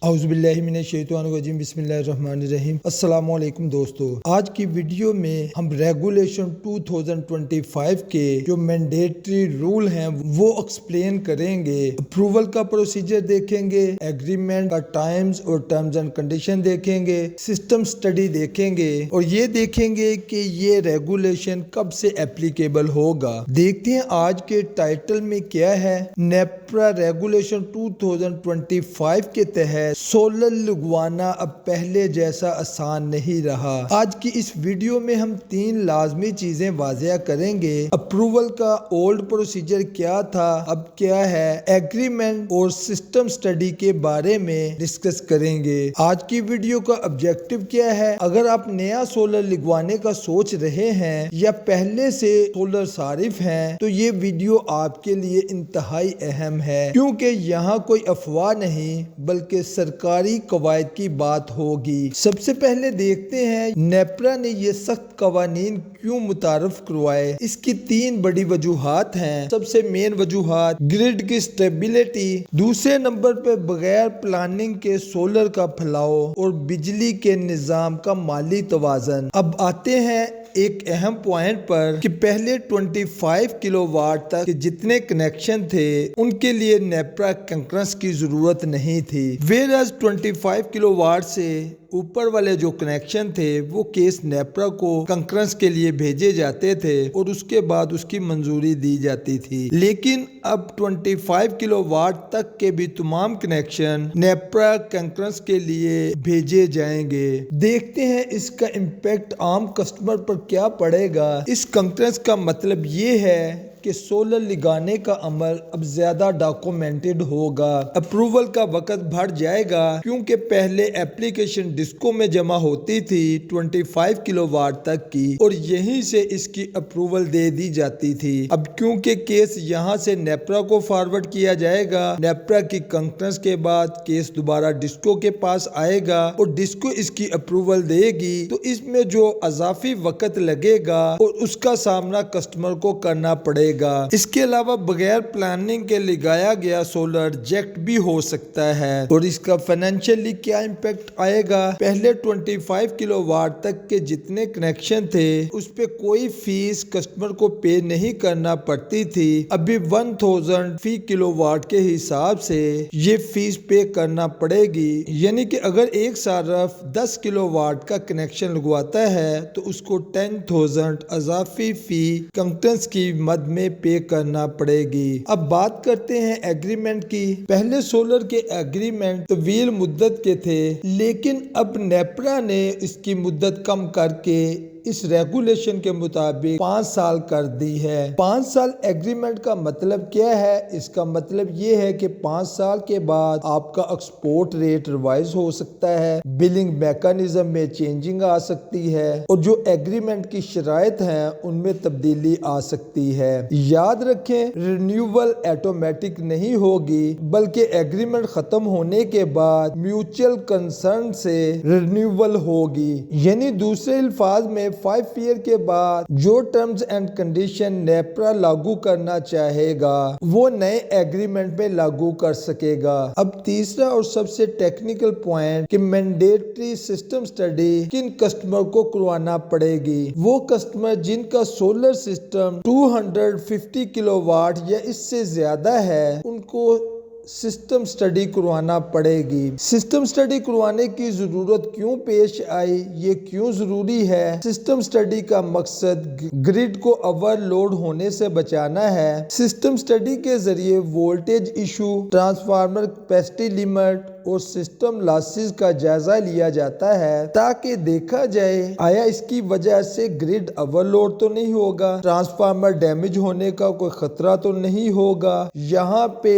اعوذ باللہ من الشیطان الرجیم بسم اللہ الرحمن الرحیم۔ السلام علیکم دوستو، آج کی ویڈیو میں ہم ریگولیشن 2025 کے جو مینڈیٹری رول ہیں وہ ایکسپلین کریں گے۔ اپروول کا پروسیجر دیکھیں گے، ایگریمنٹ کا ٹائمز اور ٹرمز اینڈ کنڈیشن دیکھیں گے، سسٹم سٹڈی دیکھیں گے اور یہ دیکھیں گے کہ یہ ریگولیشن کب سے اپلیکیبل ہوگا۔ دیکھتے ہیں آج کے ٹائٹل میں کیا ہے۔ نیپرا ریگولیشن 2025 کے تحت سولر لگوانا اب پہلے جیسا آسان نہیں رہا۔ آج کی اس ویڈیو میں ہم 3 لازمی چیزیں واضح کریں گے۔ اپروول کا اولڈ پروسیجر کیا تھا، اب کیا ہے، ایگریمنٹ اور سسٹم سٹڈی کے بارے میں ڈسکس کریں گے۔ آج کی ویڈیو کا آبجیکٹو کیا ہے، اگر آپ نیا سولر لگوانے کا سوچ رہے ہیں یا پہلے سے سولر صارف ہیں تو یہ ویڈیو آپ کے لیے انتہائی اہم ہے، کیونکہ یہاں کوئی افواہ نہیں بلکہ سرکاری قواعد کی بات ہوگی۔ سب سے پہلے دیکھتے ہیں نیپرا نے یہ سخت قوانین کیوں متعارف کروائے۔ اس کی 3 بڑی وجوہات ہیں۔ سب سے مین وجوہات گرڈ کی سٹیبلٹی، دوسرے نمبر پہ بغیر پلاننگ کے سولر کا پھیلاؤ اور بجلی کے نظام کا مالی توازن۔ اب آتے ہیں ایک اہم پوائنٹ پر کہ پہلے 25 کلو واٹ تک کے جتنے کنیکشن تھے ان کے لیے نیپرا کنکرنس کی ضرورت نہیں تھی، ویئرز 25 کلو واٹ سے اوپر والے جو کنیکشن تھے وہ کیس نیپرا کو کنکرنس کے لیے بھیجے جاتے تھے اور اس کے بعد اس کی منظوری دی جاتی تھی۔ لیکن اب 25 کلو واٹ تک کے بھی تمام کنیکشن نیپرا کنکرنس کے لیے بھیجے جائیں گے۔ دیکھتے ہیں اس کا امپیکٹ عام کسٹمر پر کیا پڑے گا۔ اس کنکرنس کا مطلب یہ ہے کہ سولر لگانے کا عمل اب زیادہ ڈاکومنٹڈ ہوگا، اپروول کا وقت بڑھ جائے گا، کیونکہ پہلے اپلیکیشن ڈسکو میں جمع ہوتی تھی 25 کلو واٹ تک کی اور یہیں سے اس کی اپروول دے دی جاتی تھی۔ اب کیونکہ کیس یہاں سے نیپرا کو فارورڈ کیا جائے گا، نیپرا کی کنکرنس کے بعد کیس دوبارہ ڈسکو کے پاس آئے گا اور ڈسکو اس کی اپروول دے گی، تو اس میں جو اضافی وقت لگے گا اور اس کا سامنا کسٹمر کو کرنا پڑے گا۔ اس کے علاوہ بغیر پلاننگ کے لگایا گیا سولر ریجیکٹ بھی ہو سکتا ہے اور اس کا فائنینشلی کیا امپیکٹ آئے گا۔ پہلے 25 کلو واٹ تک کے جتنے کنیکشن تھے اس پہ کوئی فیس کسٹمر کو پے نہیں کرنا پڑتی تھی، ابھی 1000 فی کلو واٹ کے حساب سے یہ فیس پے کرنا پڑے گی، یعنی کہ اگر ایک صارف 10 کلو واٹ کا کنیکشن لگواتا ہے تو اس کو 10,000 اضافی فی کنکرنس کی مد میں پے کرنا پڑے گی۔ اب بات کرتے ہیں ایگریمنٹ کی۔ پہلے سولر کے ایگریمنٹ طویل مدت کے تھے، لیکن اب نیپرا نے اس کی مدت کم کر کے اس ریگولیشن کے مطابق 5 سال کر دی ہے۔ 5 سال ایگریمنٹ کا مطلب کیا ہے؟ اس کا مطلب یہ ہے کہ 5 سال کے بعد آپ کا ایکسپورٹ ریٹ ریوائز ہو سکتا ہے، بلنگ میکانزم میں چینجنگ آ سکتی ہے اور جو ایگریمنٹ کی شرائط ہیں ان میں تبدیلی آ سکتی ہے۔ یاد رکھیں رینیول آٹومیٹک نہیں ہوگی، بلکہ ایگریمنٹ ختم ہونے کے بعد میوچل کنسرن سے رینیول ہوگی، یعنی دوسرے الفاظ میں 5 ایئر کے بعد جو ٹرمز اینڈ کنڈیشن نیپرا لاگو کرنا چاہے گا وہ نئے ایگریمنٹ میں لاگو کر سکے گا۔ اب تیسرا اور سب سے ٹیکنیکل پوائنٹ کہ مینڈیٹری سسٹم سٹڈی کن کسٹمر کو کروانا پڑے گی۔ وہ کسٹمر جن کا سولر سسٹم 250 کلو واٹ یا اس سے زیادہ ہے ان کو سسٹم سٹڈی کروانا پڑے گی۔ سسٹم سٹڈی کروانے کی ضرورت کیوں پیش آئی، یہ کیوں ضروری ہے؟ سسٹم سٹڈی کا مقصد گرڈ کو اوور لوڈ ہونے سے بچانا ہے۔ سسٹم سٹڈی کے ذریعے voltage issue, transformer capacity limit اور سسٹم لاسز کا جائزہ لیا جاتا ہے تاکہ دیکھا جائے آیا اس کی وجہ سے گرڈ اوور لوڈ تو نہیں ہوگا، ٹرانسفارمر ڈیمیج ہونے کا کوئی خطرہ تو نہیں ہوگا، یہاں پہ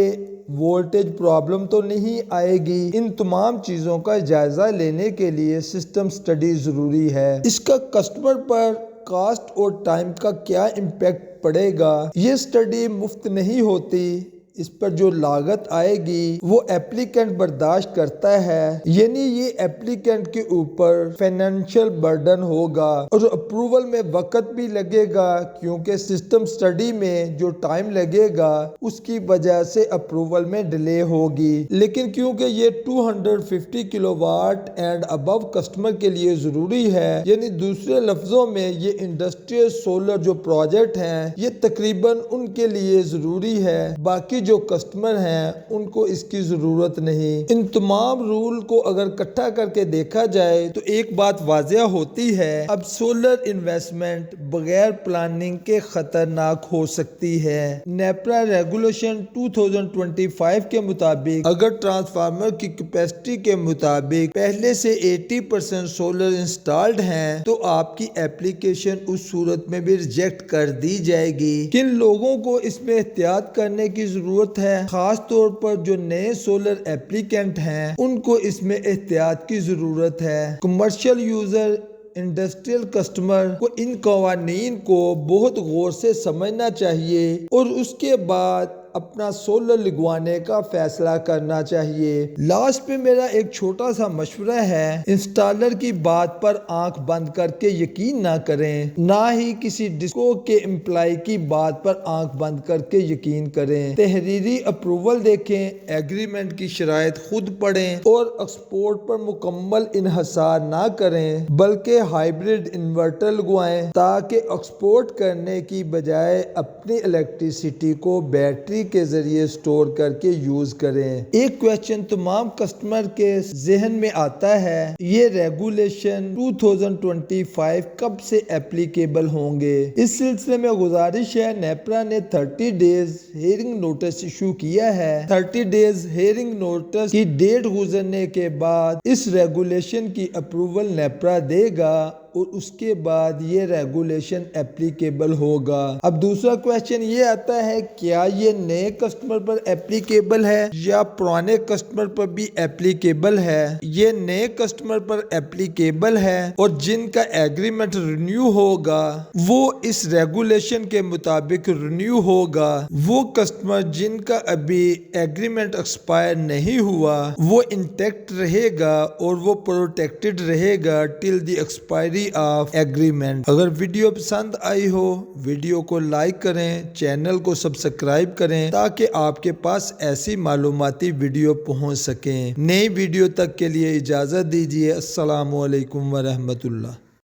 وولٹیج پرابلم تو نہیں آئے گی۔ ان تمام چیزوں کا جائزہ لینے کے لیے سسٹم سٹڈی ضروری ہے۔ اس کا کسٹمر پر کاسٹ اور ٹائم کا کیا امپیکٹ پڑے گا؟ یہ سٹڈی مفت نہیں ہوتی، اس پر جو لاگت آئے گی وہ ایپلیکینٹ برداشت کرتا ہے، یعنی یہ ایپلیکینٹ کے اوپر فائنینشیل برڈن ہوگا اور اپروول میں وقت بھی لگے گا، کیونکہ سسٹم سٹڈی میں جو ٹائم لگے گا اس کی وجہ سے اپروول میں ڈیلے ہوگی۔ لیکن کیونکہ یہ 250 کلو واٹ اینڈ ابو کسٹمر کے لیے ضروری ہے، یعنی دوسرے لفظوں میں یہ انڈسٹریل سولر جو پروجیکٹ ہیں یہ تقریباً ان کے لیے ضروری ہے، باقی جو کسٹمر ہیں ان کو اس کی ضرورت نہیں۔ ان تمام رول کو اگر اکٹھا کر کے دیکھا جائے تو ایک بات واضح ہوتی ہے، اب سولر انویسٹمنٹ بغیر پلاننگ کے خطرناک ہو سکتی ہے۔ نیپرا ریگولیشن 2025 کے مطابق اگر ٹرانسفارمر کی کیپیسٹی کے مطابق پہلے سے 80% سولر انسٹالڈ ہیں تو آپ کی ایپلیکیشن اس صورت میں بھی ریجیکٹ کر دی جائے گی۔ کن لوگوں کو اس میں احتیاط کرنے کی ضرورت ہے؟ خاص طور پر جو نئے سولر ایپلیکینٹ ہیں ان کو اس میں احتیاط کی ضرورت ہے۔ کمرشل یوزر، انڈسٹریل کسٹمر کو ان قوانین کو بہت غور سے سمجھنا چاہیے اور اس کے بعد اپنا سولر لگوانے کا فیصلہ کرنا چاہیے۔ لاسٹ پہ میرا ایک چھوٹا سا مشورہ ہے، انسٹالر کی بات پر آنکھ بند کر کے یقین نہ کریں، نہ ہی کسی ڈسکو کے امپلائی کی بات پر آنکھ بند کر کے یقین کریں۔ تحریری اپروول دیکھیں، ایگریمنٹ کی شرائط خود پڑھیں اور ایکسپورٹ پر مکمل انحصار نہ کریں بلکہ ہائبرڈ انورٹر لگوائیں تاکہ ایکسپورٹ کرنے کی بجائے اپنی الیکٹریسٹی کو بیٹری کے ذریعے سٹور کر کے یوز کریں۔ ایک کویسچن تمام کسٹمر کے ذہن میں آتا ہے، یہ ریگولیشن 2025 کب سے اپلیکیبل ہوں گے؟ اس سلسلے میں گزارش ہے، نیپرا نے 30 ڈیز ہیئرنگ نوٹس ایشو کیا ہے۔ 30 ڈیز ہیئرنگ نوٹس کی ڈیٹ گزرنے کے بعد اس ریگولیشن کی اپروول نیپرا دے گا اور اس کے بعد یہ ریگولیشن اپلیکیبل ہوگا۔ اب دوسرا کویسچن یہ آتا ہے، کیا یہ نئے کسٹمر پر اپلیکیبل ہے یا پرانے کسٹمر پر بھی اپلیکیبل ہے؟ یہ نئے کسٹمر پر اپلیکیبل ہے اور جن کا ایگریمنٹ رینیو ہوگا وہ اس ریگولیشن کے مطابق رینیو ہوگا۔ وہ کسٹمر جن کا ابھی ایگریمنٹ ایکسپائر نہیں ہوا وہ انٹیکٹ رہے گا اور وہ پروٹیکٹڈ رہے گا ٹل دی ایکسپائری آف ایگریمنٹ۔ اگر ویڈیو پسند آئی ہو ویڈیو کو لائک کریں، چینل کو سبسکرائب کریں تاکہ آپ کے پاس ایسی معلوماتی ویڈیو پہنچ سکیں۔ نئی ویڈیو تک کے لیے اجازت دیجیے۔ السلام علیکم ورحمۃ اللہ۔